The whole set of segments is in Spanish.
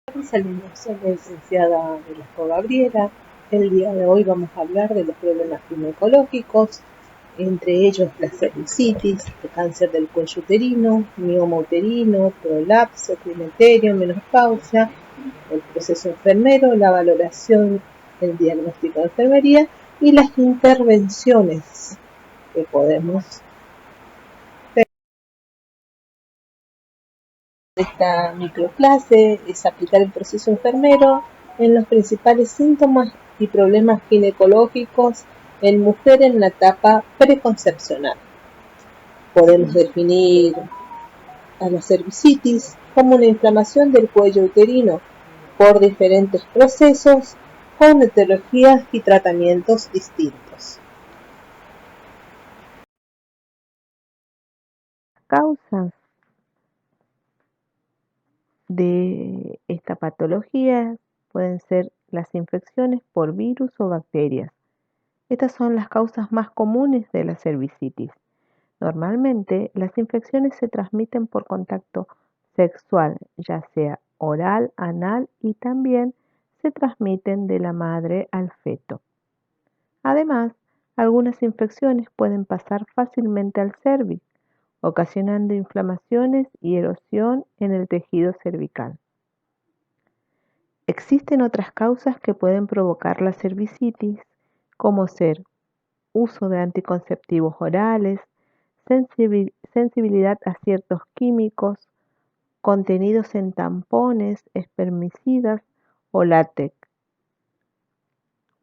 Saludos, soy la licenciada Velasco Gabriela. El día de hoy vamos a hablar de los problemas ginecológicos, entre ellos la cervicitis, el cáncer del cuello uterino, mioma uterino, prolapso, climaterio, menopausia, el proceso enfermero, la valoración, el diagnóstico de enfermería y las intervenciones que podemos hacer. Esta microclase es aplicar el proceso enfermero en los principales síntomas y problemas ginecológicos en mujeres en la etapa preconcepcional. Podemos definir a la cervicitis como una inflamación del cuello uterino por diferentes procesos con etiologías y tratamientos distintos. Causas de esta patología pueden ser las infecciones por virus o bacterias. Estas son las causas más comunes de la cervicitis. Normalmente, las infecciones se transmiten por contacto sexual, ya sea oral, anal y también se transmiten de la madre al feto. Además, algunas infecciones pueden pasar fácilmente al cervix, ocasionando inflamaciones y erosión en el tejido cervical. Existen otras causas que pueden provocar la cervicitis, como ser uso de anticonceptivos orales, sensibilidad a ciertos químicos, contenidos en tampones, espermicidas o látex,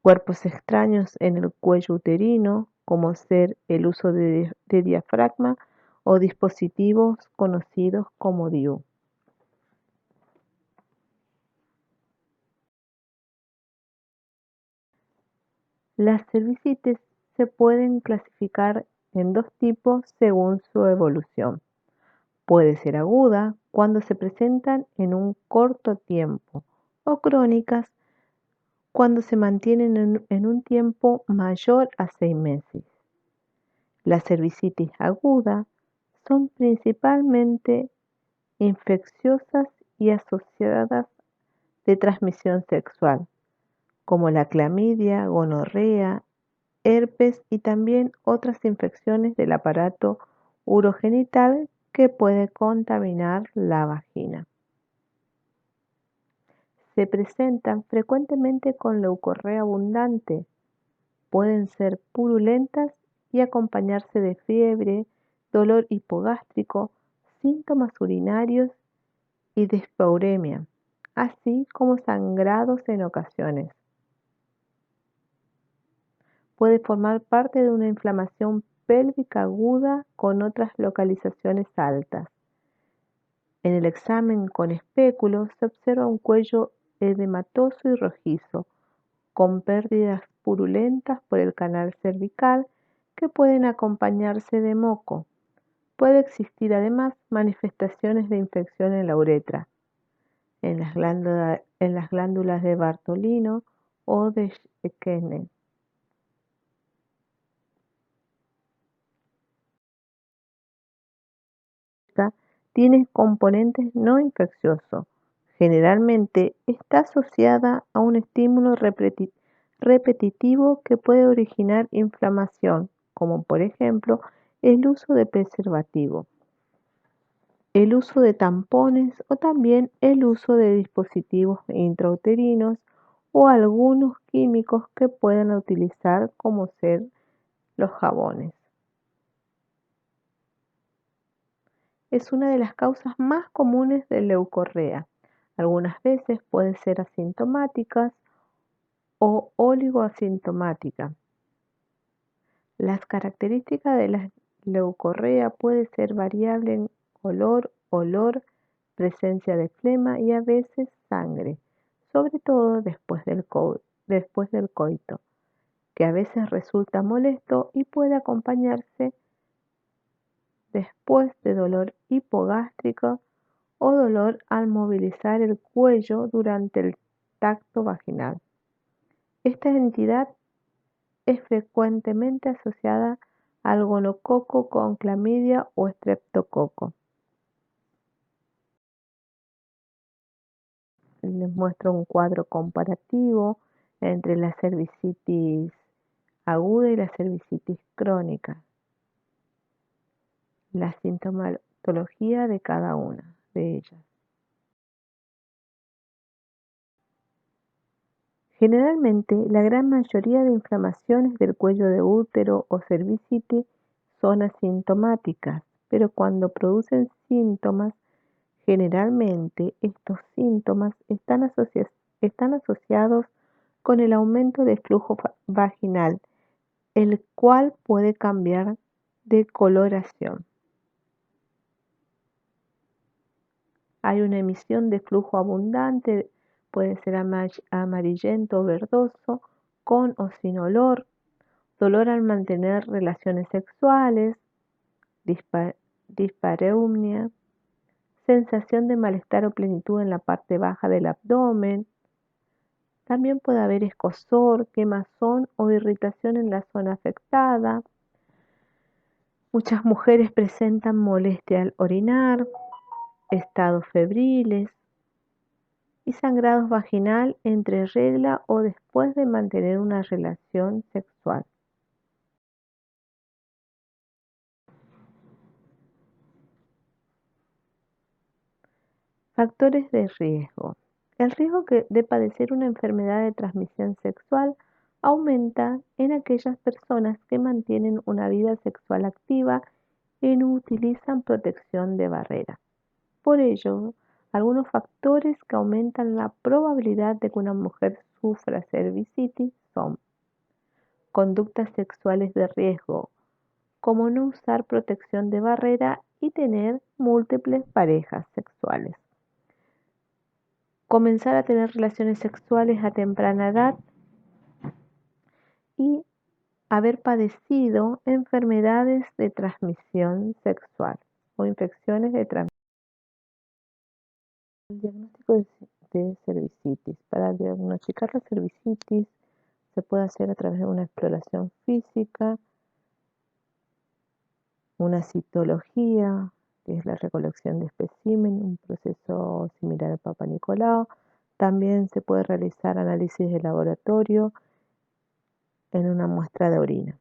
cuerpos extraños en el cuello uterino, como ser el uso de diafragma o dispositivos conocidos como DIU. Las cervicitis se pueden clasificar en dos tipos según su evolución. Puede ser aguda cuando se presentan en un corto tiempo o crónicas cuando se mantienen en un tiempo mayor a 6 meses. Las cervicitis aguda son principalmente infecciosas y asociadas de transmisión sexual, como la clamidia, gonorrea, herpes y también otras infecciones del aparato urogenital que puede contaminar la vagina. Se presentan frecuentemente con leucorrea abundante, pueden ser purulentas y acompañarse de fiebre, dolor hipogástrico, síntomas urinarios y dispauremia, así como sangrados en ocasiones. Puede formar parte de una inflamación pélvica aguda con otras localizaciones altas. En el examen con espéculos se observa un cuello edematoso y rojizo, con pérdidas purulentas por el canal cervical que pueden acompañarse de moco. Puede existir además manifestaciones de infección en la uretra, en las glándulas de Bartolino o de Schwann. Tiene componentes no infecciosos. Generalmente está asociada a un estímulo repetitivo que puede originar inflamación, como por ejemplo el uso de preservativo, el uso de tampones o también el uso de dispositivos intrauterinos o algunos químicos que puedan utilizar como ser los jabones. Es una de las causas más comunes de leucorrea. Algunas veces puede ser asintomáticas o oligoasintomática. Las características de la leucorrea puede ser variable en color, olor, presencia de flema y a veces sangre, sobre todo después del coito, que a veces resulta molesto y puede acompañarse después de dolor hipogástrico o dolor al movilizar el cuello durante el tacto vaginal. Esta entidad es frecuentemente asociada al gonococo con clamidia o estreptococo. les muestro un cuadro comparativo entre la cervicitis aguda y la cervicitis crónica, la sintomatología de cada una de ellas. Generalmente, la gran mayoría de inflamaciones del cuello de útero o cervicitis son asintomáticas, pero cuando producen síntomas, generalmente estos síntomas están asociados con el aumento del flujo vaginal, el cual puede cambiar de coloración. Hay una emisión de flujo abundante, puede ser amarillento o verdoso, con o sin olor, dolor al mantener relaciones sexuales, dispareunia, sensación de malestar o plenitud en la parte baja del abdomen. También puede haber escozor, quemazón o irritación en la zona afectada. Muchas mujeres presentan molestia al orinar, estados febriles y sangrados vaginal entre regla o después de mantener una relación sexual. Factores de riesgo. El riesgo de padecer una enfermedad de transmisión sexual aumenta en aquellas personas que mantienen una vida sexual activa y no utilizan protección de barrera. Por ello, algunos factores que aumentan la probabilidad de que una mujer sufra cervicitis son conductas sexuales de riesgo, como no usar protección de barrera y tener múltiples parejas sexuales. Comenzar a tener relaciones sexuales a temprana edad y haber padecido enfermedades de transmisión sexual o infecciones de transmisión. El diagnóstico de cervicitis. Para diagnosticar la cervicitis se puede hacer a través de una exploración física, una citología, que es la recolección de espécimen, un proceso similar al Papa Nicolau. También se puede realizar análisis de laboratorio en una muestra de orina.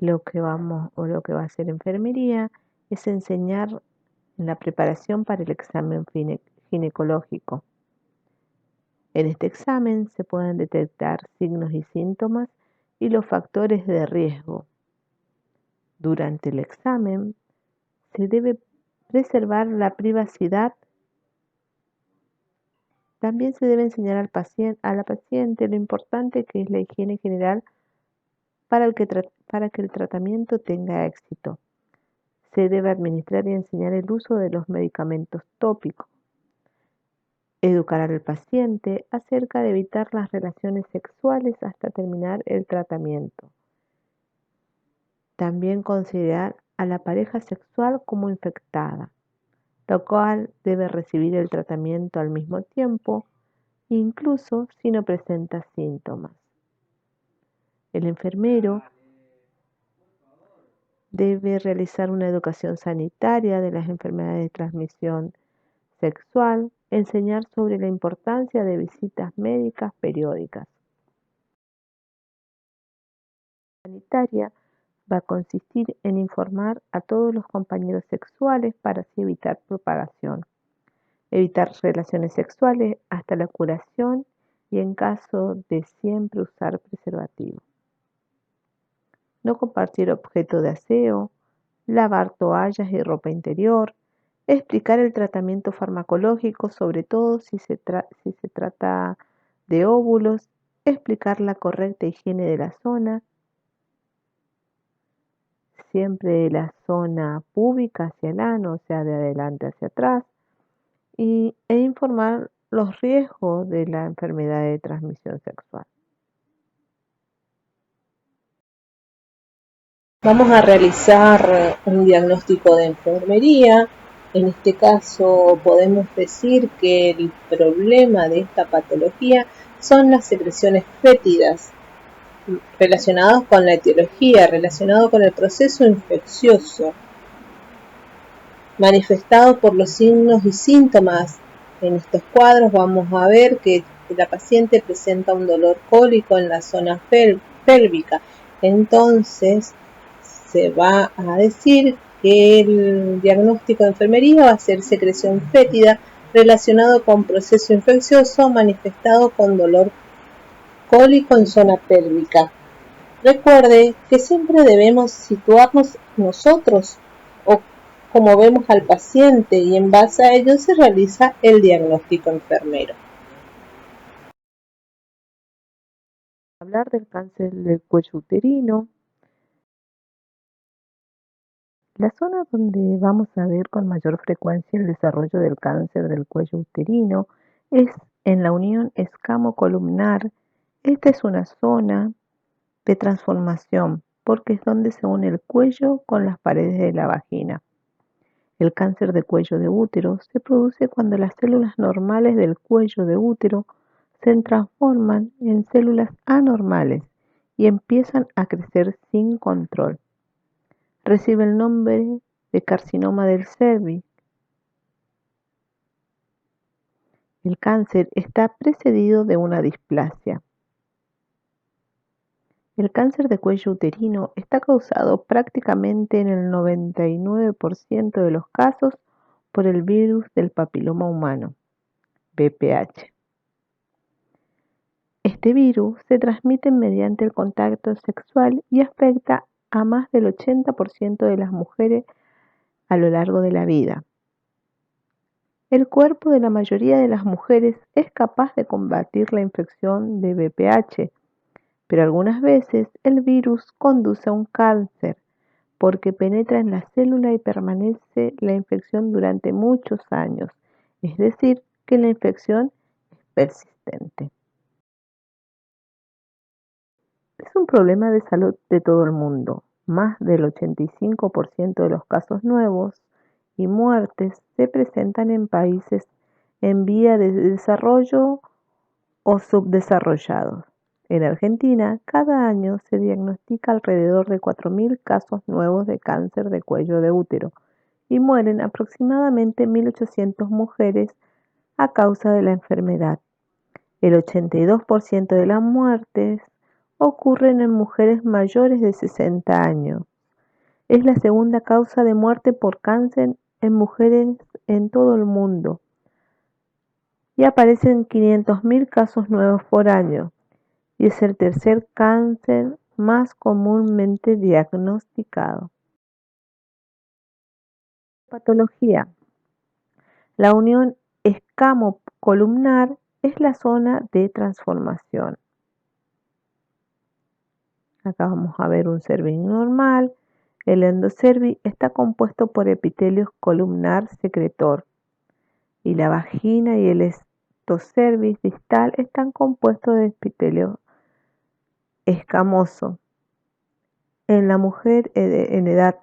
Lo que va a hacer enfermería es enseñar la preparación para el examen ginecológico. En este examen se pueden detectar signos y síntomas y los factores de riesgo. Durante el examen se debe preservar la privacidad. También se debe enseñar a la paciente lo importante que es la higiene general para que el tratamiento tenga éxito. Se debe administrar y enseñar el uso de los medicamentos tópicos. Educar al paciente acerca de evitar las relaciones sexuales hasta terminar el tratamiento. También considerar a la pareja sexual como infectada, lo cual debe recibir el tratamiento al mismo tiempo, incluso si no presenta síntomas. El enfermero debe realizar una educación sanitaria de las enfermedades de transmisión sexual, enseñar sobre la importancia de visitas médicas periódicas. La sanitaria va a consistir en informar a todos los compañeros sexuales para así evitar propagación, evitar relaciones sexuales hasta la curación y en caso de siempre usar preservativo. No compartir objetos de aseo, lavar toallas y ropa interior, explicar el tratamiento farmacológico, sobre todo si se trata de óvulos, explicar la correcta higiene de la zona, siempre de la zona púbica hacia el ano, o sea, de adelante hacia atrás, e informar los riesgos de la enfermedad de transmisión sexual. Vamos a realizar un diagnóstico de enfermería. En este caso podemos decir que el problema de esta patología son las secreciones fétidas relacionados con la etiología, relacionados con el proceso infeccioso, manifestado por los signos y síntomas. En estos cuadros vamos a ver que la paciente presenta un dolor cólico en la zona pélvica. Entonces se va a decir que el diagnóstico de enfermería va a ser secreción fétida relacionado con proceso infeccioso manifestado con dolor cólico en zona pélvica. Recuerde que siempre debemos situarnos nosotros o como vemos al paciente y en base a ello se realiza el diagnóstico enfermero. Hablar del cáncer del cuello uterino. La zona donde vamos a ver con mayor frecuencia el desarrollo del cáncer del cuello uterino es en la unión escamo-columnar. Esta es una zona de transformación porque es donde se une el cuello con las paredes de la vagina. El cáncer de cuello de útero se produce cuando las células normales del cuello de útero se transforman en células anormales y empiezan a crecer sin control. Recibe el nombre de carcinoma del cervix. El cáncer está precedido de una displasia. El cáncer de cuello uterino está causado prácticamente en el 99% de los casos por el virus del papiloma humano, VPH. Este virus se transmite mediante el contacto sexual y afecta a más del 80% de las mujeres a lo largo de la vida. El cuerpo de la mayoría de las mujeres es capaz de combatir la infección de VPH, pero algunas veces el virus conduce a un cáncer porque penetra en la célula y permanece la infección durante muchos años, es decir, que la infección es persistente. Es un problema de salud de todo el mundo. Más del 85% de los casos nuevos y muertes se presentan en países en vía de desarrollo o subdesarrollados. En Argentina, cada año se diagnostica alrededor de 4.000 casos nuevos de cáncer de cuello de útero y mueren aproximadamente 1.800 mujeres a causa de la enfermedad. El 82% de las muertes ocurren en mujeres mayores de 60 años. Es la segunda causa de muerte por cáncer en mujeres en todo el mundo y aparecen 500.000 casos nuevos por año y es el tercer cáncer más comúnmente diagnosticado. Patología. La unión escamo-columnar es la zona de transformación. Acá vamos a ver un cervix normal. El endocervix está compuesto por epitelio columnar secretor y la vagina y el estocervix distal están compuestos de epitelio escamoso. En la mujer en edad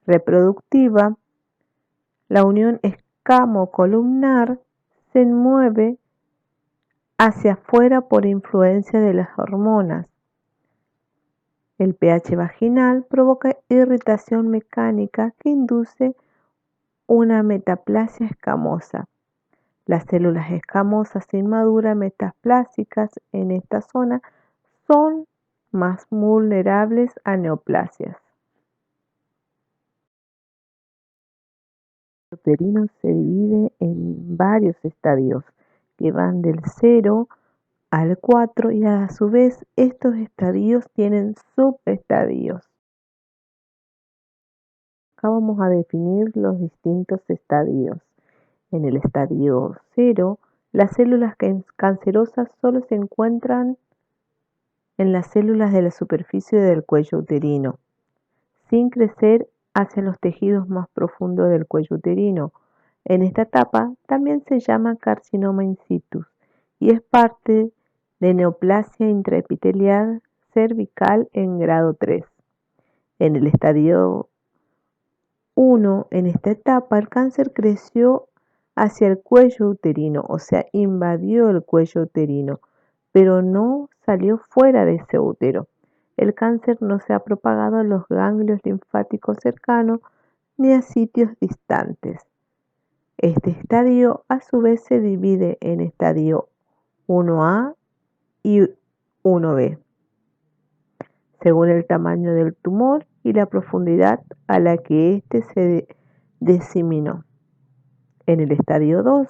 reproductiva, la unión escamo-columnar se mueve hacia afuera por influencia de las hormonas. El pH vaginal provoca irritación mecánica que induce una metaplasia escamosa. Las células escamosas inmaduras metaplásicas en esta zona son más vulnerables a neoplasias. El uterino se divide en varios estadios que van del 0 al 4 y a su vez estos estadios tienen subestadios. Acá vamos a definir los distintos estadios. En el estadio 0, las células cancerosas solo se encuentran en las células de la superficie del cuello uterino, sin crecer hacia los tejidos más profundos del cuello uterino. En esta etapa también se llama carcinoma in situ y es parte de neoplasia intraepitelial cervical en grado 3. En el estadio 1, en esta etapa, el cáncer creció hacia el cuello uterino, o sea, invadió el cuello uterino, pero no salió fuera de ese útero. el cáncer no se ha propagado a los ganglios linfáticos cercanos ni a sitios distantes. Este estadio a su vez se divide en estadio 1A y 1B, según el tamaño del tumor y la profundidad a la que éste se diseminó. En el estadio 2,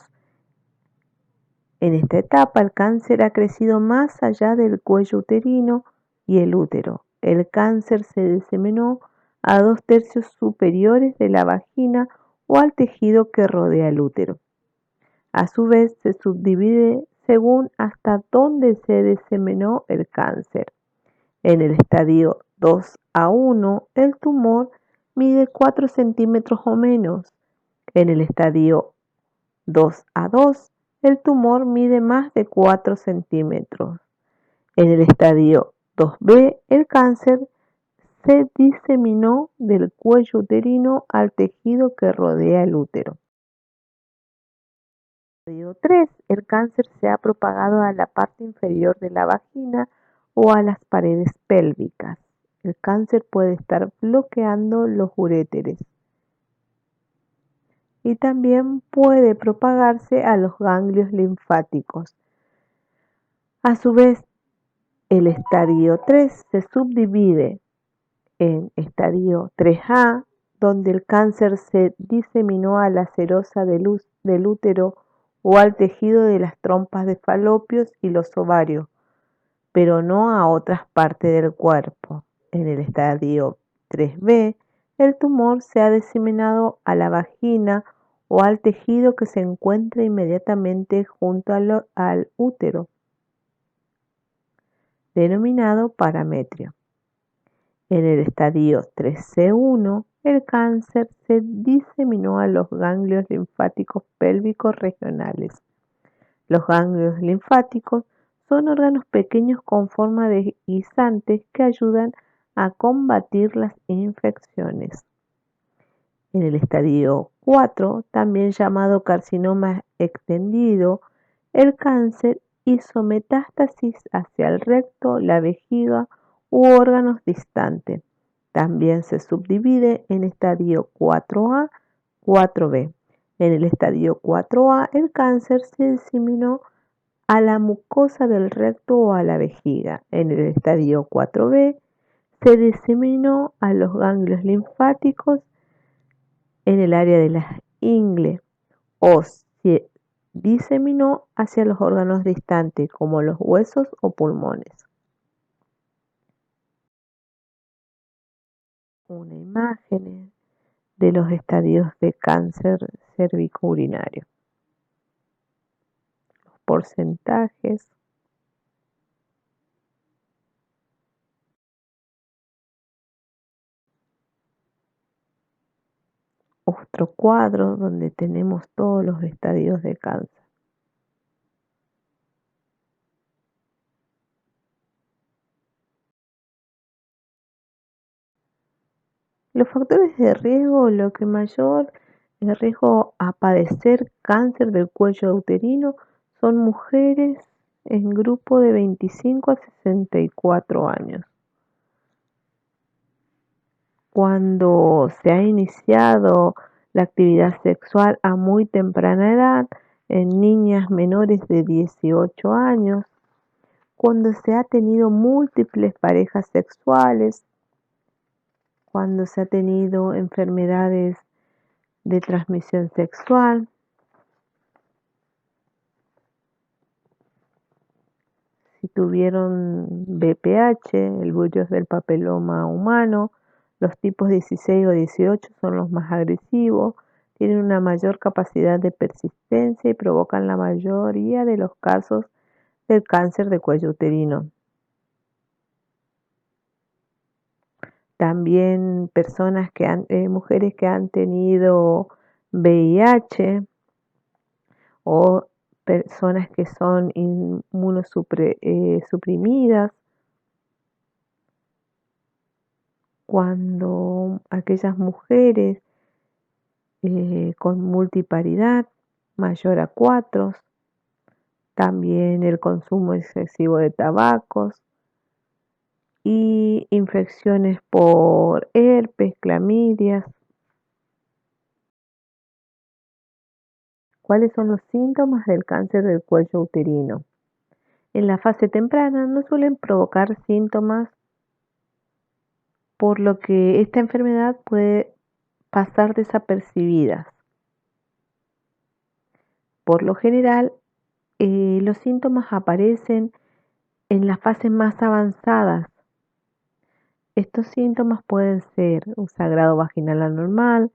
en esta etapa el cáncer ha crecido más allá del cuello uterino y el útero. El cáncer se diseminó a 2/3 superiores de la vagina o al tejido que rodea el útero. A su vez se subdivide según hasta dónde se diseminó el cáncer. En el estadio 2A1 el tumor mide 4 centímetros o menos. En el estadio 2A2 el tumor mide más de 4 centímetros. En el estadio 2B el cáncer se diseminó del cuello uterino al tejido que rodea el útero. En el estadio 3 el cáncer se ha propagado a la parte inferior de la vagina o a las paredes pélvicas. El cáncer puede estar bloqueando los uréteres y también puede propagarse a los ganglios linfáticos. A su vez, el estadio 3 se subdivide en estadio 3A, donde el cáncer se diseminó a la serosa del útero o al tejido de las trompas de falopios y los ovarios, pero no a otras partes del cuerpo. En el estadio 3B, el tumor se ha diseminado a la vagina o al tejido que se encuentra inmediatamente junto al útero, denominado parametrio. En el estadio 3C1, el cáncer se diseminó a los ganglios linfáticos pélvicos regionales. Los ganglios linfáticos son órganos pequeños con forma de guisantes que ayudan a combatir las infecciones. En el estadio 4, también llamado carcinoma extendido, el cáncer hizo metástasis hacia el recto, la vejiga u órganos distantes. También se subdivide en estadio 4A, 4B. En el estadio 4A, el cáncer se diseminó a la mucosa del recto o a la vejiga. En el estadio 4B, se diseminó a los ganglios linfáticos en el área de la ingle o se diseminó hacia los órganos distantes como los huesos o pulmones. Una imagen de los estadios de cáncer cervicourinario. Los porcentajes. Otro cuadro donde tenemos todos los estadios de cáncer. Los factores de riesgo, lo que mayor riesgo a padecer cáncer del cuello uterino son mujeres en grupo de 25 a 64 años. Cuando se ha iniciado la actividad sexual a muy temprana edad, en niñas menores de 18 años, cuando se ha tenido múltiples parejas sexuales, cuando se ha tenido enfermedades de transmisión sexual, si tuvieron VPH, el virus del papiloma humano, los tipos 16 o 18 son los más agresivos, tienen una mayor capacidad de persistencia y provocan la mayoría de los casos del cáncer de cuello uterino. También mujeres que han tenido VIH o personas que son inmunosuprimidas, cuando aquellas mujeres con multiparidad mayor a 4, también el consumo excesivo de tabacos y infecciones por herpes, clamidias. ¿Cuáles son los síntomas del cáncer del cuello uterino? En la fase temprana no suelen provocar síntomas, por lo que esta enfermedad puede pasar desapercibida. Por lo general, los síntomas aparecen en las fases más avanzadas. Estos síntomas pueden ser un sangrado vaginal anormal,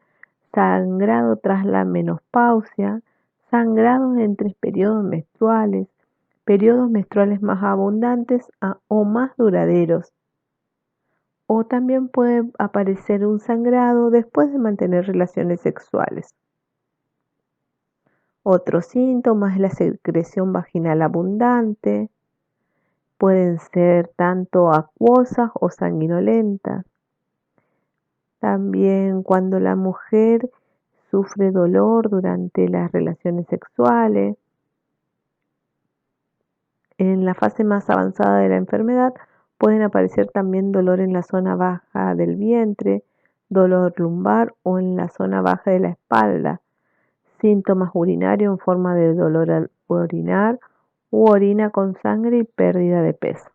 sangrado tras la menopausia, sangrados entre periodos menstruales más abundantes o más duraderos. O también puede aparecer un sangrado después de mantener relaciones sexuales. Otro síntoma es la secreción vaginal abundante. Pueden ser tanto acuosas o sanguinolentas. También cuando la mujer sufre dolor durante las relaciones sexuales. En la fase más avanzada de la enfermedad pueden aparecer también dolor en la zona baja del vientre, dolor lumbar o en la zona baja de la espalda, síntomas urinarios en forma de dolor al orinar u orina con sangre y pérdida de peso.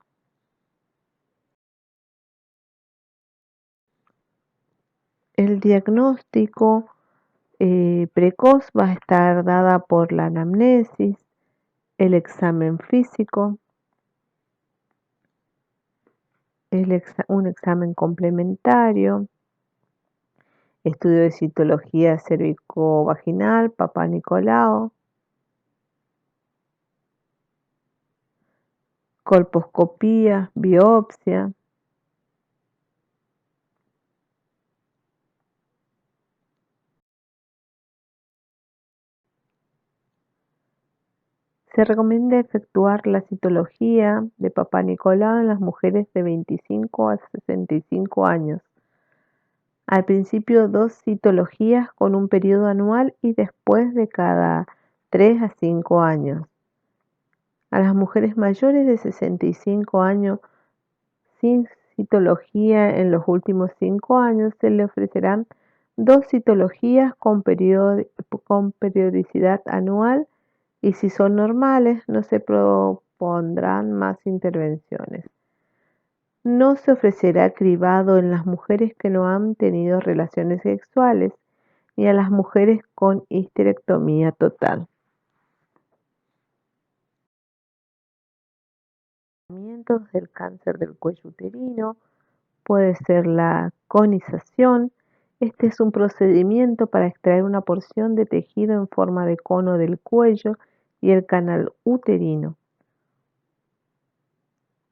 El diagnóstico precoz va a estar dada por la anamnesis, el examen físico, un examen complementario, estudio de citología cervicovaginal, Papá Nicolau, colposcopía, biopsia. Se recomienda efectuar la citología de Papá Nicolau en las mujeres de 25 a 65 años. Al principio 2 citologías con un periodo anual y después de cada 3 a 5 años. A las mujeres mayores de 65 años sin citología en los últimos 5 años se le ofrecerán 2 citologías con periodicidad anual y si son normales no se propondrán más intervenciones. No se ofrecerá cribado en las mujeres que no han tenido relaciones sexuales ni a las mujeres con histerectomía total. Tratamientos del cáncer del cuello uterino puede ser la conización. Este es un procedimiento para extraer una porción de tejido en forma de cono del cuello y el canal uterino.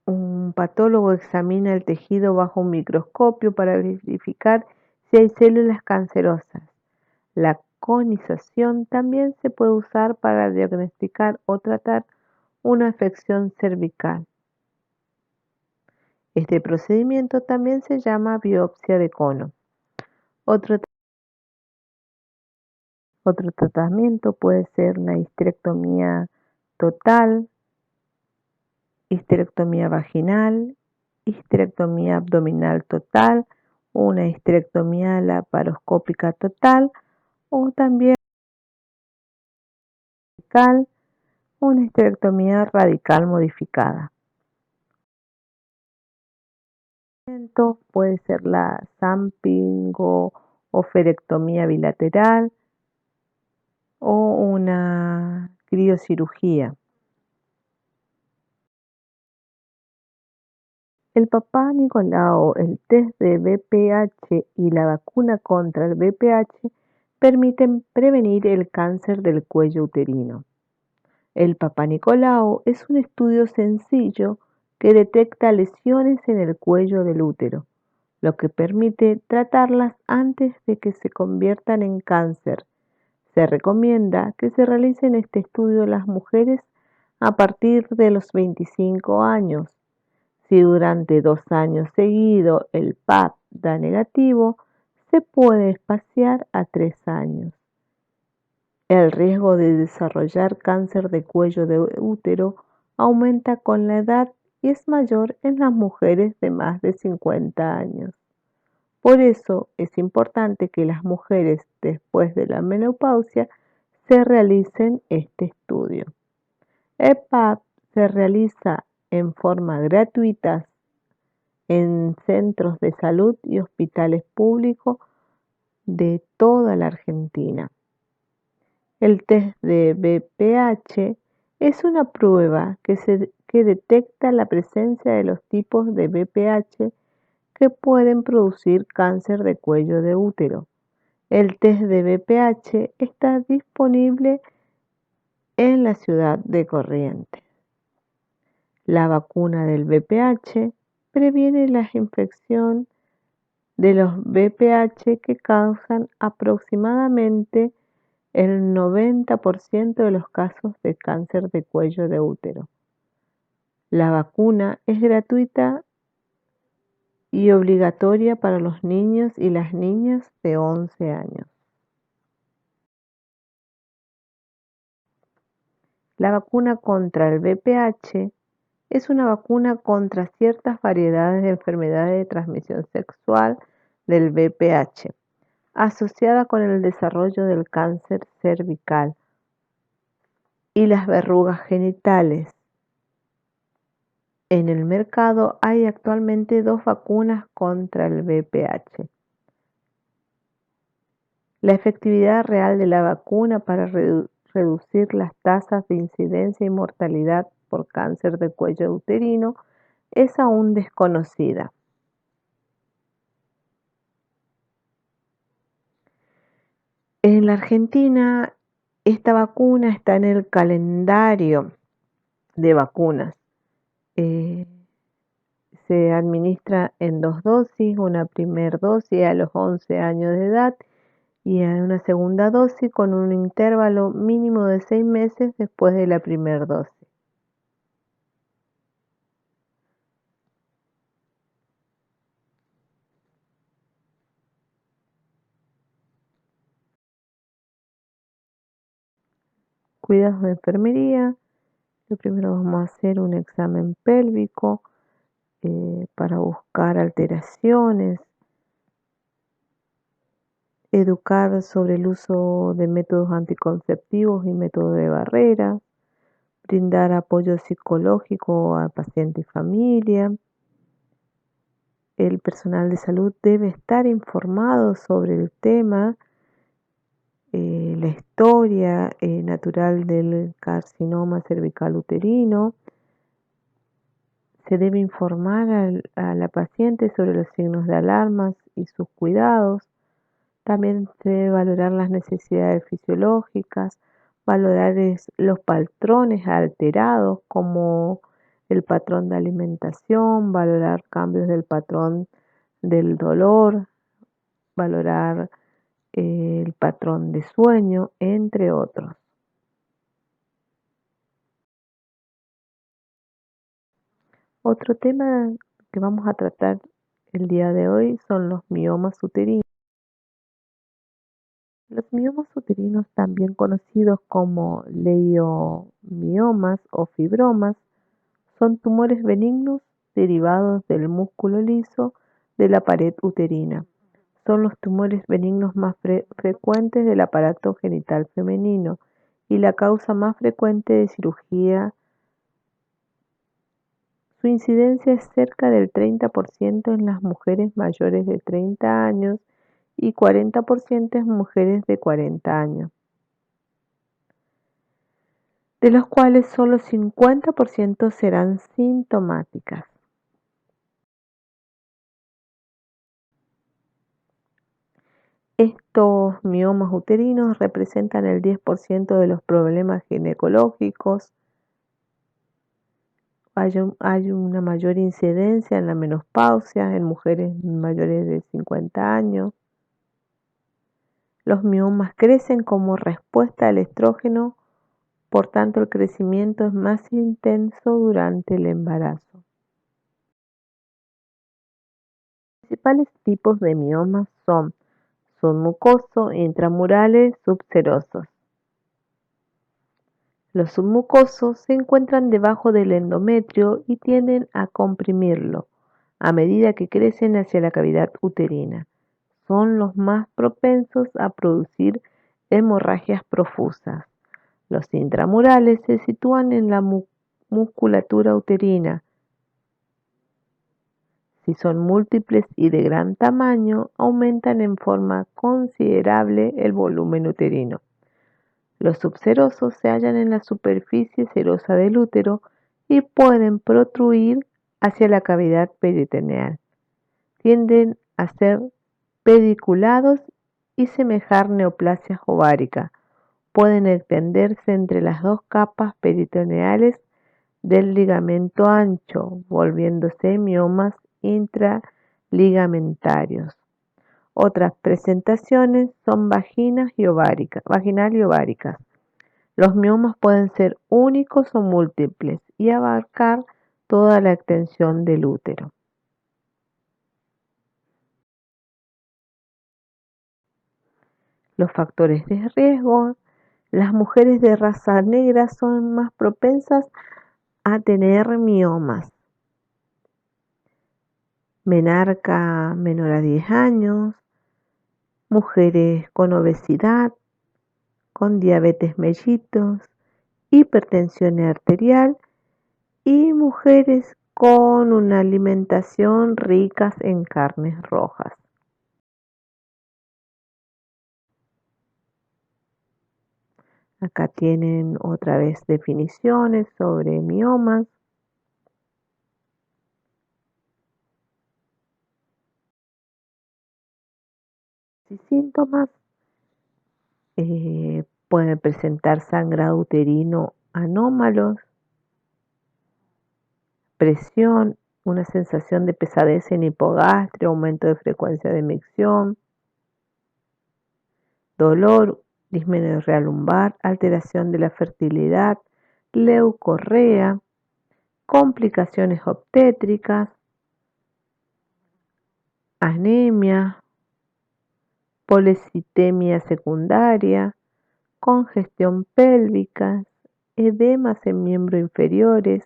Un patólogo examina el tejido bajo un microscopio para verificar si hay células cancerosas. La conización también se puede usar para diagnosticar o tratar una afección cervical. Este procedimiento también se llama biopsia de cono. Otro tratamiento puede ser la histerectomía total, histerectomía vaginal, histerectomía abdominal total, una histerectomía laparoscópica total o también una histerectomía radical modificada. Puede ser la salpingo-oferectomía bilateral o una criocirugía. El Papá Nicolau, el test de VPH y la vacuna contra el VPH permiten prevenir el cáncer del cuello uterino. El Papá Nicolau es un estudio sencillo que detecta lesiones en el cuello del útero, lo que permite tratarlas antes de que se conviertan en cáncer. Se recomienda que se realicen este estudio en las mujeres a partir de los 25 años. Si durante 2 años seguidos el PAP da negativo, se puede espaciar a 3 años. El riesgo de desarrollar cáncer de cuello de útero aumenta con la edad y es mayor en las mujeres de más de 50 años. Por eso es importante que las mujeres después de la menopausia se realicen este estudio. El PAP se realiza en forma gratuita en centros de salud y hospitales públicos de toda la Argentina. El test de BPH es una prueba que detecta la presencia de los tipos de BPH que pueden producir cáncer de cuello de útero. El test de BPH está disponible en la ciudad de Corrientes. La vacuna del BPH previene la infección de los BPH que causan aproximadamente el 90% de los casos de cáncer de cuello de útero. La vacuna es gratuita y obligatoria para los niños y las niñas de 11 años. La vacuna contra el VPH es una vacuna contra ciertas variedades de enfermedades de transmisión sexual del VPH, asociada con el desarrollo del cáncer cervical y las verrugas genitales. En el mercado hay actualmente 2 vacunas contra el VPH. La efectividad real de la vacuna para reducir las tasas de incidencia y mortalidad por cáncer de cuello uterino es aún desconocida. En la Argentina, esta vacuna está en el calendario de vacunas. Se administra en 2 dosis, una primera dosis a los 11 años de edad y una segunda dosis con un intervalo mínimo de 6 meses después de la primera dosis. Cuidados de enfermería. Lo primero vamos a hacer un examen pélvico para buscar alteraciones, educar sobre el uso de métodos anticonceptivos y métodos de barrera, brindar apoyo psicológico a paciente y familia. El personal de salud debe estar informado sobre el tema, la historia natural del carcinoma cervical uterino. Se debe informar a la paciente sobre los signos de alarmas y sus cuidados. También se debe valorar las necesidades fisiológicas, valorar los patrones alterados como el patrón de alimentación, valorar cambios del patrón del dolor, valorar el patrón de sueño, entre otros. Otro tema que vamos a tratar el día de hoy son los miomas uterinos. Los miomas uterinos, también conocidos como leiomiomas o fibromas, son tumores benignos derivados del músculo liso de la pared uterina. Son los tumores benignos más frecuentes del aparato genital femenino y la causa más frecuente de cirugía. Su incidencia es cerca del 30% en las mujeres mayores de 30 años y 40% en mujeres de 40 años, de los cuales solo 50% serán sintomáticas. Estos miomas uterinos representan el 10% de los problemas ginecológicos. Hay una mayor incidencia en la menopausia en mujeres mayores de 50 años. Los miomas crecen como respuesta al estrógeno, por tanto el crecimiento es más intenso durante el embarazo. Los principales tipos de miomas son submucoso, intramurales, subserosos. Los submucosos se encuentran debajo del endometrio y tienden a comprimirlo a medida que crecen hacia la cavidad uterina. Son los más propensos a producir hemorragias profusas. Los intramurales se sitúan en la musculatura uterina. Si son múltiples y de gran tamaño, aumentan en forma considerable el volumen uterino. Los subserosos se hallan en la superficie serosa del útero y pueden protruir hacia la cavidad peritoneal. Tienden a ser pediculados y semejar neoplasias ováricas. Pueden extenderse entre las dos capas peritoneales del ligamento ancho, volviéndose miomas intraligamentarios. Otras presentaciones son vaginal y ováricas. Los miomas pueden ser únicos o múltiples y abarcar toda la extensión del útero. Los factores de riesgo. Las mujeres de raza negra son más propensas a tener miomas. Menarca menor a 10 años, mujeres con obesidad, con diabetes mellitus, hipertensión arterial y mujeres con una alimentación rica en carnes rojas. Acá tienen otra vez definiciones sobre miomas. Y síntomas. Pueden presentar sangrado uterino anómalos, presión, una sensación de pesadez en hipogastria, aumento de frecuencia de micción, dolor, dismenorrea lumbar, alteración de la fertilidad, leucorrea, complicaciones obstétricas, anemia, policitemia secundaria, congestión pélvica, edemas en miembros inferiores,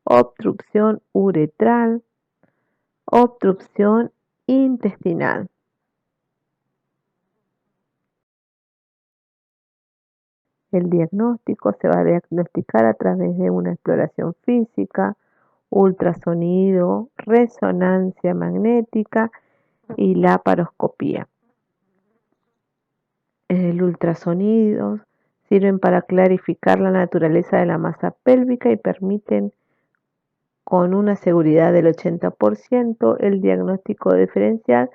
obstrucción uretral, obstrucción intestinal. El diagnóstico se va a diagnosticar a través de una exploración física, ultrasonido, resonancia magnética y laparoscopía. El ultrasonido sirven para clarificar la naturaleza de la masa pélvica y permiten con una seguridad del 80% el diagnóstico diferencial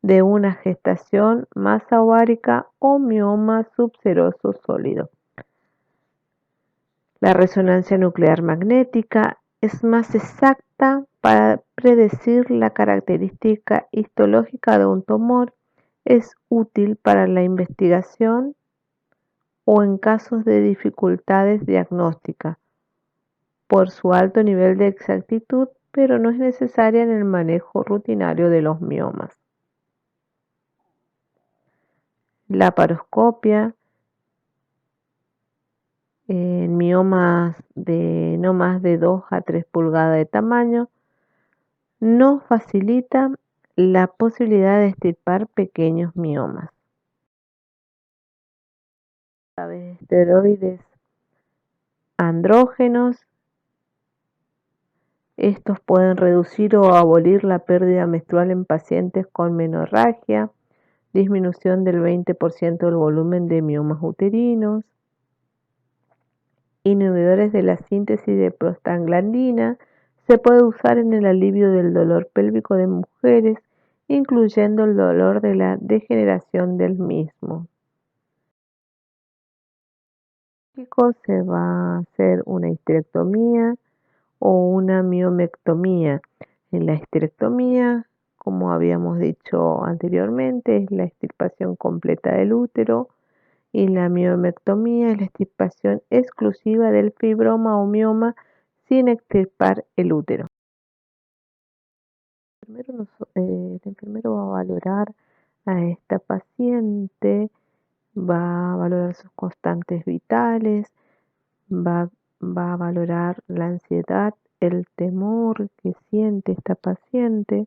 de una gestación, masa ovárica o mioma subseroso sólido. La resonancia nuclear magnética es más exacta para predecir la característica histológica de un tumor. Es útil para la investigación o en casos de dificultades diagnósticas por su alto nivel de exactitud, pero no es necesaria en el manejo rutinario de los miomas. Laparoscopia en miomas de no más de 2 a 3 pulgadas de tamaño no facilita la posibilidad de extirpar pequeños miomas. A través de esteroides andrógenos, estos pueden reducir o abolir la pérdida menstrual en pacientes con menorragia, disminución del 20% del volumen de miomas uterinos, inhibidores de la síntesis de prostaglandina. Se puede usar en el alivio del dolor pélvico de mujeres, incluyendo el dolor de la degeneración del mismo. Se va a hacer una histerectomía o una miomectomía. En la histerectomía, como habíamos dicho anteriormente, es la extirpación completa del útero, y la miomectomía es la extirpación exclusiva del fibroma o mioma sin extirpar el útero. El enfermero va a valorar a esta paciente, va a valorar sus constantes vitales, va, va a valorar la ansiedad, el temor que siente esta paciente.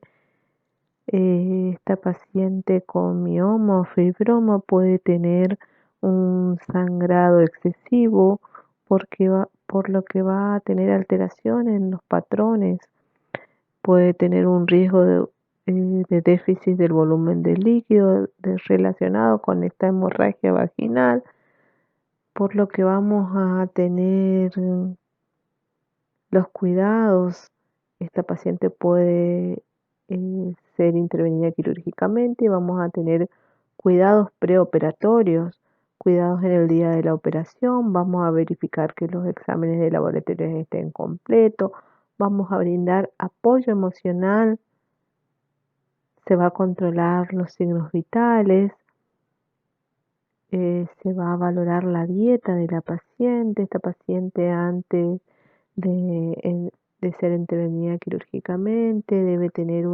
Esta paciente con mioma o fibroma puede tener un sangrado excesivo por lo que va a tener alteraciones en los patrones. Puede tener un riesgo de déficit del volumen de líquido relacionado con esta hemorragia vaginal, por lo que vamos a tener los cuidados. Esta paciente puede ser intervenida quirúrgicamente y vamos a tener cuidados preoperatorios, cuidados en el día de la operación, vamos a verificar que los exámenes de laboratorio estén completos, vamos a brindar apoyo emocional, se va a controlar los signos vitales, se va a valorar la dieta de la paciente. Esta paciente antes de ser intervenida quirúrgicamente debe tener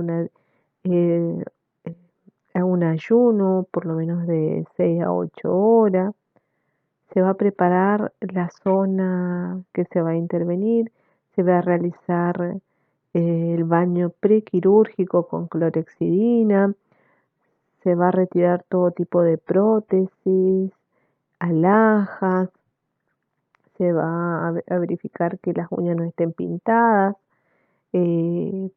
eh, un ayuno por lo menos de 6 a 8 horas. Se va a preparar la zona que se va a intervenir, se va a realizar el baño prequirúrgico con clorexidina, se va a retirar todo tipo de prótesis, alhajas, se va a verificar que las uñas no estén pintadas, eh,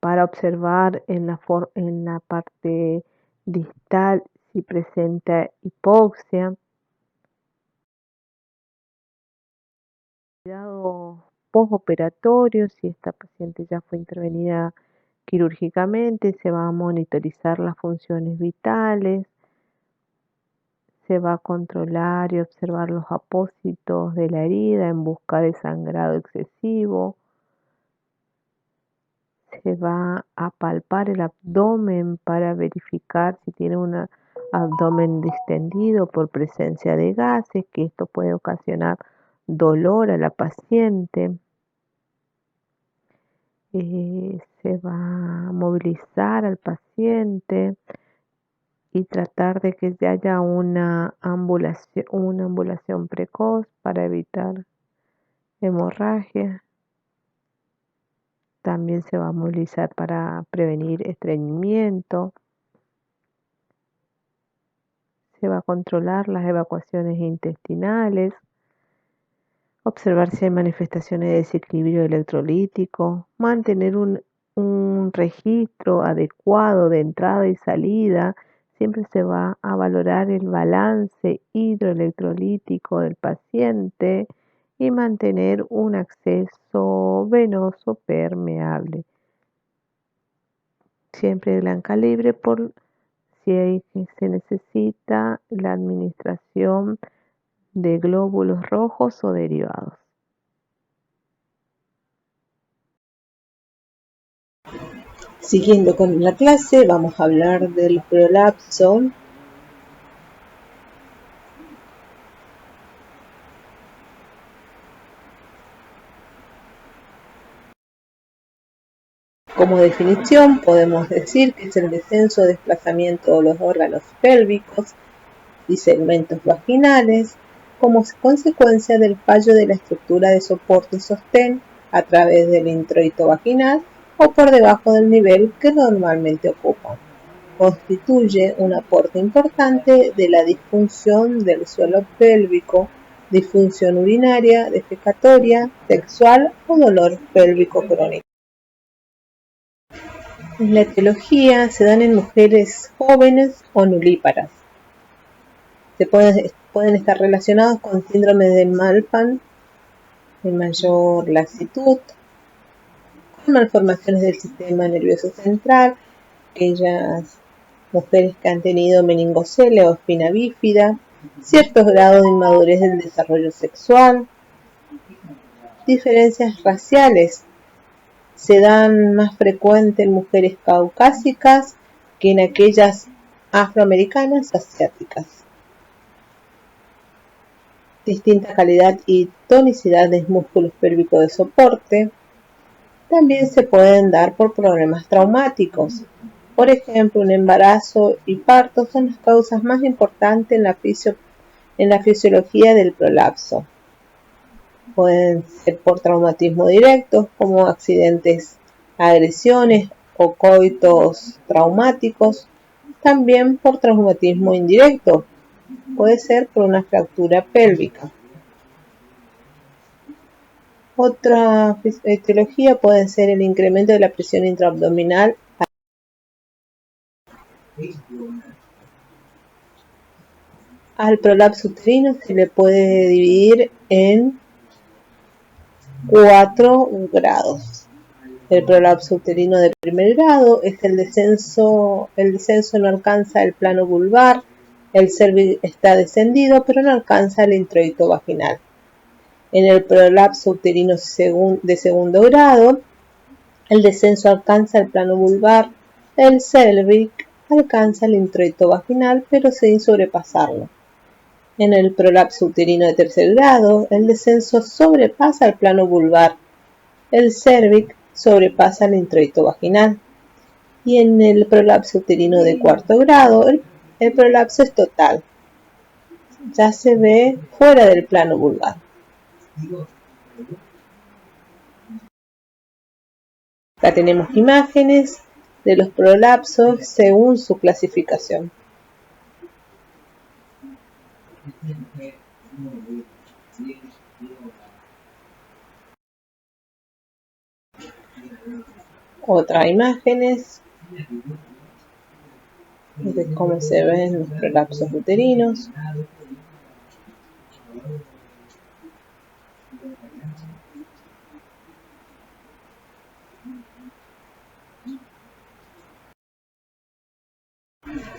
para observar en la parte distal si presenta hipoxia. Cuidado postoperatorio, si esta paciente ya fue intervenida quirúrgicamente, se va a monitorizar las funciones vitales, se va a controlar y observar los apósitos de la herida en busca de sangrado excesivo. Se va a palpar el abdomen para verificar si tiene un abdomen distendido por presencia de gases, que esto puede ocasionar dolor a la paciente. Se va a movilizar al paciente y tratar de que haya una ambulación precoz para evitar hemorragia. También se va a movilizar para prevenir estreñimiento. Se va a controlar las evacuaciones intestinales, observar si hay manifestaciones de desequilibrio electrolítico, mantener un registro adecuado de entrada y salida. Siempre se va a valorar el balance hidroelectrolítico del paciente y mantener un acceso venoso permeable. Siempre gran calibre por si se necesita la administración de glóbulos rojos o derivados. Siguiendo con la clase, vamos a hablar del prolapso. Como definición, podemos decir que es el descenso o desplazamiento de los órganos pélvicos y segmentos vaginales como consecuencia del fallo de la estructura de soporte y sostén a través del introito vaginal o por debajo del nivel que normalmente ocupan. Constituye un aporte importante de la disfunción del suelo pélvico, disfunción urinaria, defecatoria, sexual o dolor pélvico crónico. En la etiología se dan en mujeres jóvenes o nulíparas. Pueden estar relacionados con síndrome de Marfan, de mayor laxitud, con malformaciones del sistema nervioso central, aquellas mujeres que han tenido meningocelia o espina bífida, ciertos grados de inmadurez del desarrollo sexual, diferencias raciales. Se dan más frecuente en mujeres caucásicas que en aquellas afroamericanas asiáticas. Distinta calidad y tonicidad de músculos pélvicos de soporte. También se pueden dar por problemas traumáticos. Por ejemplo, un embarazo y parto son las causas más importantes en la fisiología del prolapso. Pueden ser por traumatismo directo, como accidentes, agresiones o coitos traumáticos. También por traumatismo indirecto, puede ser por una fractura pélvica. Otra etiología puede ser el incremento de la presión intraabdominal. Al prolapso uterino se le puede dividir en 4 grados. El prolapso uterino de primer grado es el descenso no alcanza el plano vulvar, el cervix está descendido pero no alcanza el introito vaginal. En el prolapso uterino de segundo grado, el descenso alcanza el plano vulvar, el cervix alcanza el introito vaginal pero sin sobrepasarlo. En el prolapso uterino de tercer grado, el descenso sobrepasa el plano vulvar, el cervix sobrepasa el introito vaginal. Y en el prolapso uterino de cuarto grado, el prolapso es total, ya se ve fuera del plano vulvar. Acá tenemos imágenes de los prolapsos según su clasificación. Otras imágenes de cómo se ven los prolapsos uterinos.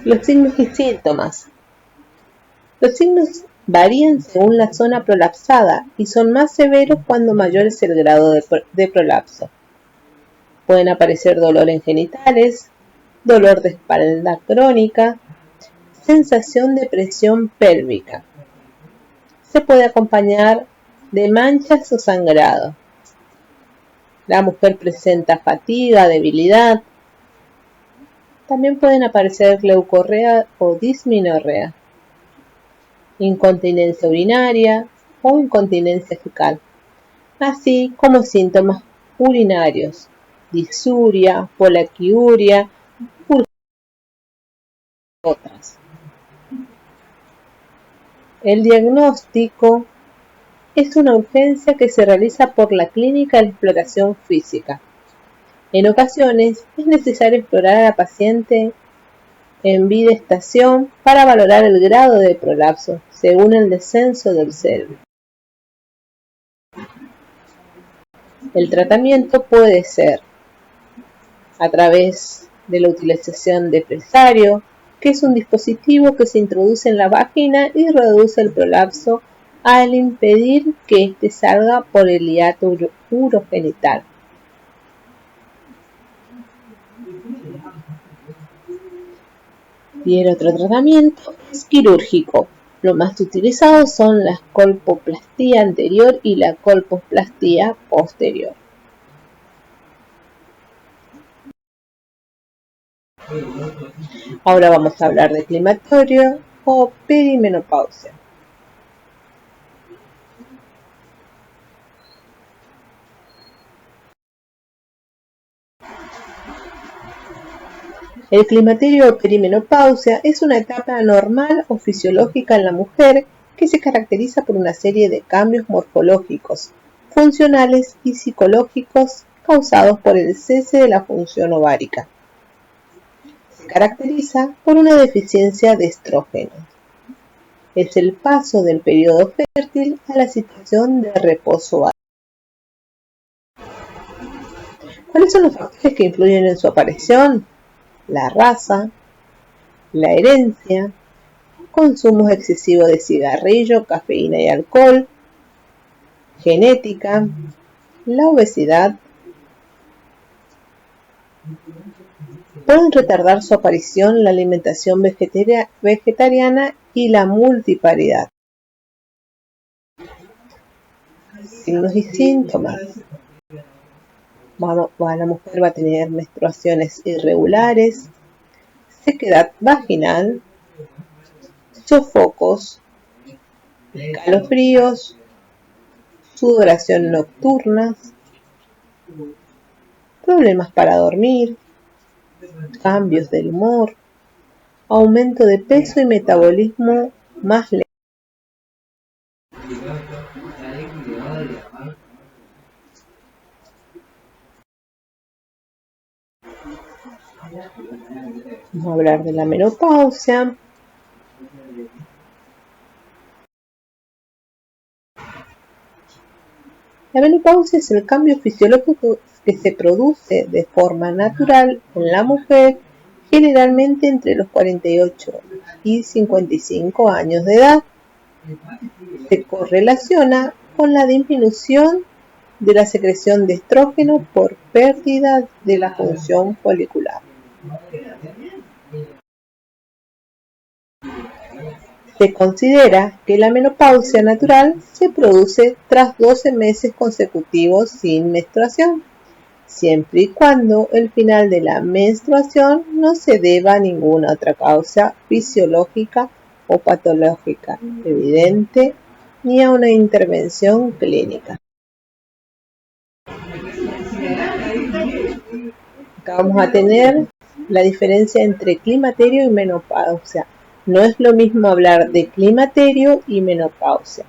Los signos y síntomas. Los signos varían según la zona prolapsada y son más severos cuando mayor es el grado de prolapso. Pueden aparecer dolor en genitales, dolor de espalda crónica, sensación de presión pélvica. Se puede acompañar de manchas o sangrado. La mujer presenta fatiga, debilidad. También pueden aparecer leucorrea o dismenorrea, incontinencia urinaria o incontinencia fecal, así como síntomas urinarios, disuria, polaquiuria, otras. El diagnóstico es una urgencia que se realiza por la clínica de exploración física. En ocasiones es necesario explorar a la paciente en bidestación para valorar el grado de prolapso según el descenso del cervix. El tratamiento puede ser a través de la utilización de presario, que es un dispositivo que se introduce en la vagina y reduce el prolapso al impedir que éste salga por el hiato urogenital. Y el otro tratamiento es quirúrgico. Lo más utilizado son la colpoplastía anterior y la colpoplastía posterior. Ahora vamos a hablar de climaterio o perimenopausia. El climaterio o perimenopausia es una etapa normal o fisiológica en la mujer que se caracteriza por una serie de cambios morfológicos, funcionales y psicológicos causados por el cese de la función ovárica. Se caracteriza por una deficiencia de estrógenos. Es el paso del periodo fértil a la situación de reposo ovárico. ¿Cuáles son los factores que influyen en su aparición? La raza, la herencia, consumo excesivo de cigarrillo, cafeína y alcohol, genética, la obesidad. Pueden retardar su aparición la alimentación vegetariana y la multiparidad. Signos y síntomas. La mujer va a tener menstruaciones irregulares, sequedad vaginal, sofocos, escalofríos, sudoración nocturna, problemas para dormir, cambios del humor, aumento de peso y metabolismo más lento. Vamos a hablar de la menopausia. La menopausia es el cambio fisiológico que se produce de forma natural en la mujer, generalmente entre los 48 y 55 años de edad. Se correlaciona con la disminución de la secreción de estrógeno por pérdida de la función folicular. Se considera que la menopausia natural se produce tras 12 meses consecutivos sin menstruación, siempre y cuando el final de la menstruación no se deba a ninguna otra causa fisiológica o patológica evidente ni a una intervención clínica. Acá vamos a tener la diferencia entre climaterio y menopausia. No es lo mismo hablar de climaterio y menopausia.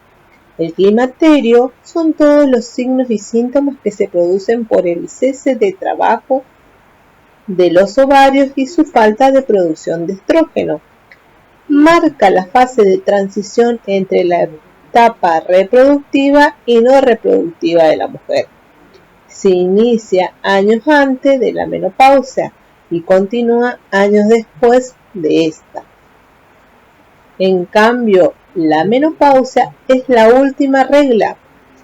El climaterio son todos los signos y síntomas que se producen por el cese de trabajo de los ovarios y su falta de producción de estrógeno. Marca la fase de transición entre la etapa reproductiva y no reproductiva de la mujer. Se inicia años antes de la menopausia y continúa años después de esta. En cambio, la menopausia es la última regla,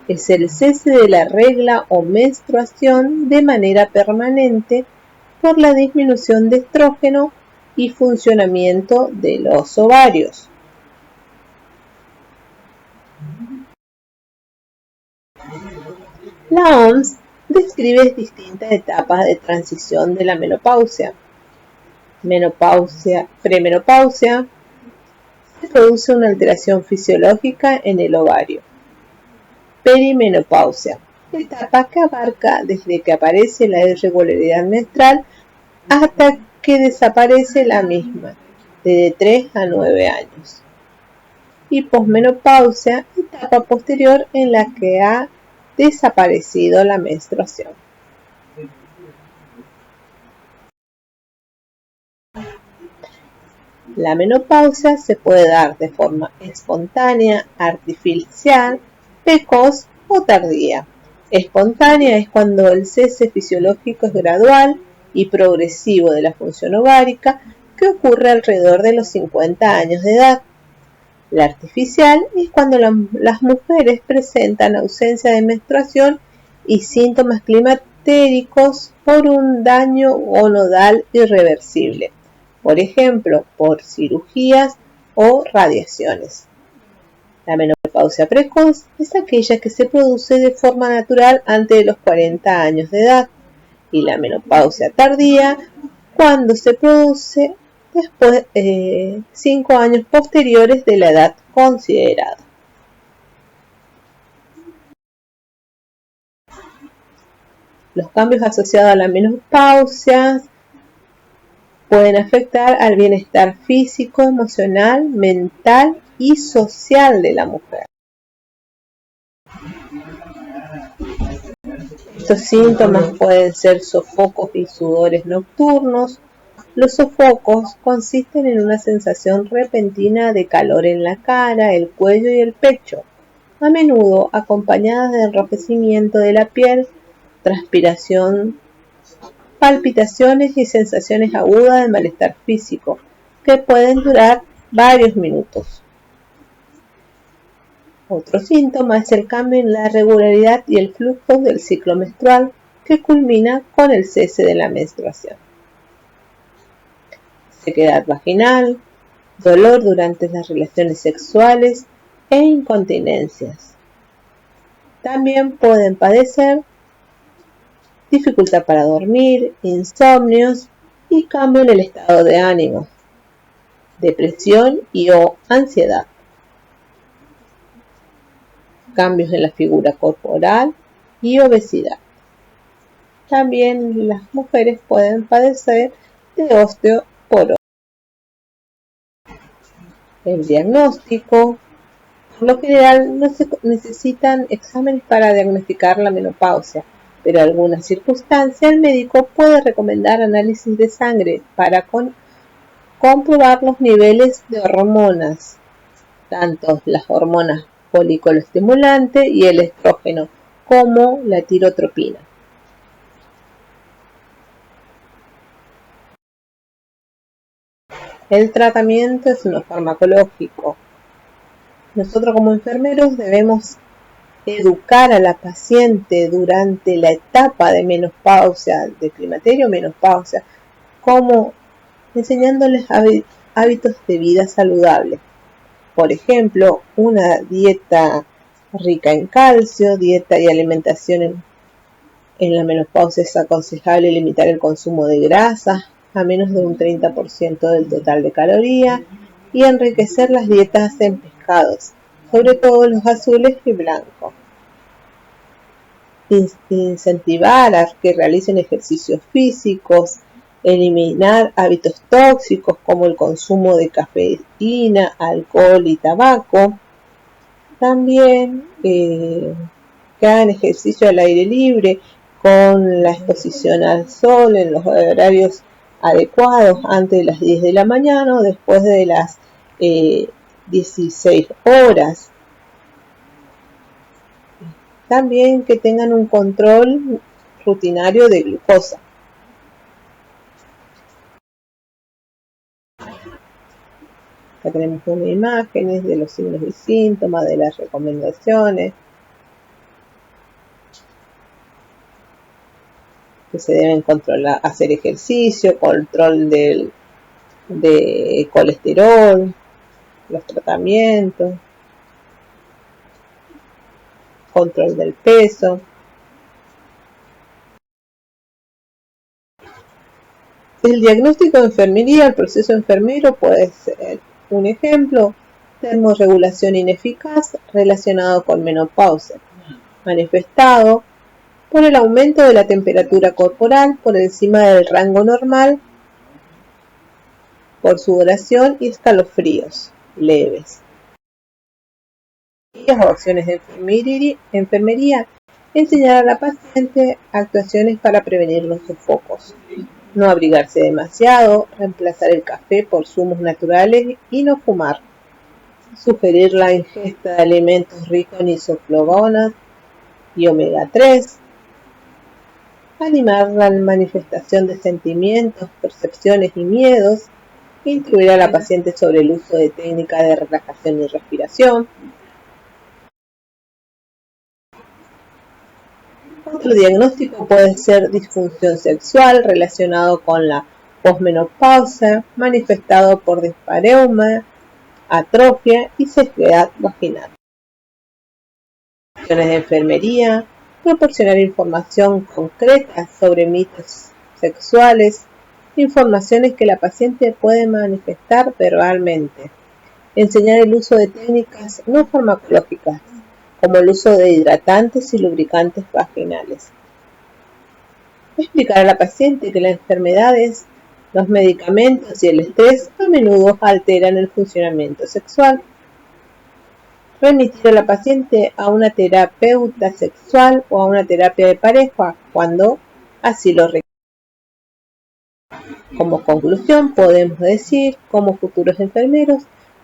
es el cese de la regla o menstruación de manera permanente por la disminución de estrógeno y funcionamiento de los ovarios. La OMS describe distintas etapas de transición de la menopausia. Menopausia, premenopausia. Se produce una alteración fisiológica en el ovario. Perimenopausia, etapa que abarca desde que aparece la irregularidad menstrual hasta que desaparece la misma, de 3 a 9 años. Y posmenopausia, etapa posterior en la que ha desaparecido la menstruación. La menopausia se puede dar de forma espontánea, artificial, precoz o tardía. Espontánea es cuando el cese fisiológico es gradual y progresivo de la función ovárica que ocurre alrededor de los 50 años de edad. La artificial es cuando las mujeres presentan ausencia de menstruación y síntomas climatéricos por un daño gonadal irreversible, por ejemplo, por cirugías o radiaciones. La menopausia precoz es aquella que se produce de forma natural antes de los 40 años de edad, y la menopausia tardía cuando se produce después 5 años posteriores de la edad considerada. Los cambios asociados a la menopausia pueden afectar al bienestar físico, emocional, mental y social de la mujer. Estos síntomas pueden ser sofocos y sudores nocturnos. Los sofocos consisten en una sensación repentina de calor en la cara, el cuello y el pecho, a menudo acompañadas de enrojecimiento de la piel, transpiración, palpitaciones y sensaciones agudas de malestar físico, que pueden durar varios minutos. Otro síntoma es el cambio en la regularidad y el flujo del ciclo menstrual, que culmina con el cese de la menstruación. Sequedad vaginal, dolor durante las relaciones sexuales e incontinencias. También pueden padecer dificultad para dormir, insomnios y cambio en el estado de ánimo, depresión y o ansiedad. cambios en la figura corporal y obesidad. También las mujeres pueden padecer de osteoporosis. El diagnóstico. Por lo general no se necesitan exámenes para diagnosticar la menopausia, pero en algunas circunstancias el médico puede recomendar análisis de sangre para comprobar los niveles de hormonas, tanto las hormonas folículo estimulante y el estrógeno, como la tirotropina. El tratamiento es uno farmacológico. Nosotros como enfermeros debemos educar a la paciente durante la etapa de menopausia, de climaterio o menopausia, como enseñándoles hábitos de vida saludables. Por ejemplo, una dieta rica en calcio, dieta y alimentación en la menopausia es aconsejable limitar el consumo de grasas a menos de un 30% del total de calorías y enriquecer las dietas en pescados, sobre todo los azules y blancos. Incentivar a que realicen ejercicios físicos, eliminar hábitos tóxicos como el consumo de cafeína, alcohol y tabaco. También que hagan ejercicio al aire libre con la exposición al sol en los horarios adecuados, antes de las 10 de la mañana o después de las 16 horas. También que tengan un control rutinario de glucosa. Acá tenemos unas imágenes de los signos y síntomas, de las recomendaciones que se deben controlar, hacer ejercicio, control de colesterol, los tratamientos, control del peso. El diagnóstico de enfermería, el proceso enfermero puede ser un ejemplo: termorregulación ineficaz relacionado con menopausia, manifestado por el aumento de la temperatura corporal por encima del rango normal, por sudoración y escalofríos leves. O acciones de enfermería, enseñar a la paciente actuaciones para prevenir los sofocos. No abrigarse demasiado, reemplazar el café por zumos naturales y no fumar. Sugerir la ingesta de alimentos ricos en isoflavonas y omega 3. Animar la manifestación de sentimientos, percepciones y miedos. Instruir a la paciente sobre el uso de técnicas de relajación y respiración. Otro diagnóstico puede ser disfunción sexual relacionado con la posmenopausia, manifestado por dispareunia, atrofia y sequedad vaginal. Acciones de enfermería: proporcionar información concreta sobre mitos sexuales, informaciones que la paciente puede manifestar verbalmente. Enseñar el uso de técnicas no farmacológicas, como el uso de hidratantes y lubricantes vaginales. Explicar a la paciente que las enfermedades, los medicamentos y el estrés a menudo alteran el funcionamiento sexual. Remitir a la paciente a una terapeuta sexual o a una terapia de pareja cuando así lo requiera. Como conclusión, podemos decir, como futuros enfermeros,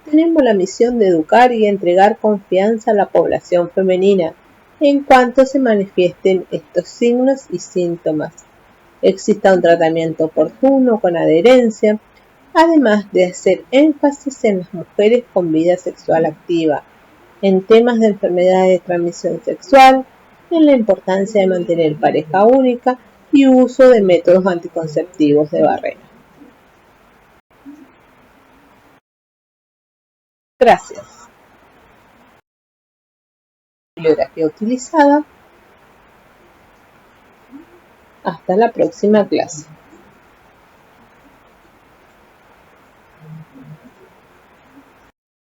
tenemos la misión de educar y entregar confianza a la población femenina en cuanto se manifiesten estos signos y síntomas, exista un tratamiento oportuno con adherencia, además de hacer énfasis en las mujeres con vida sexual activa, en temas de enfermedades de transmisión sexual, en la importancia de mantener pareja única y uso de métodos anticonceptivos de barrera. Gracias. Bibliografía utilizada. Hasta la próxima clase.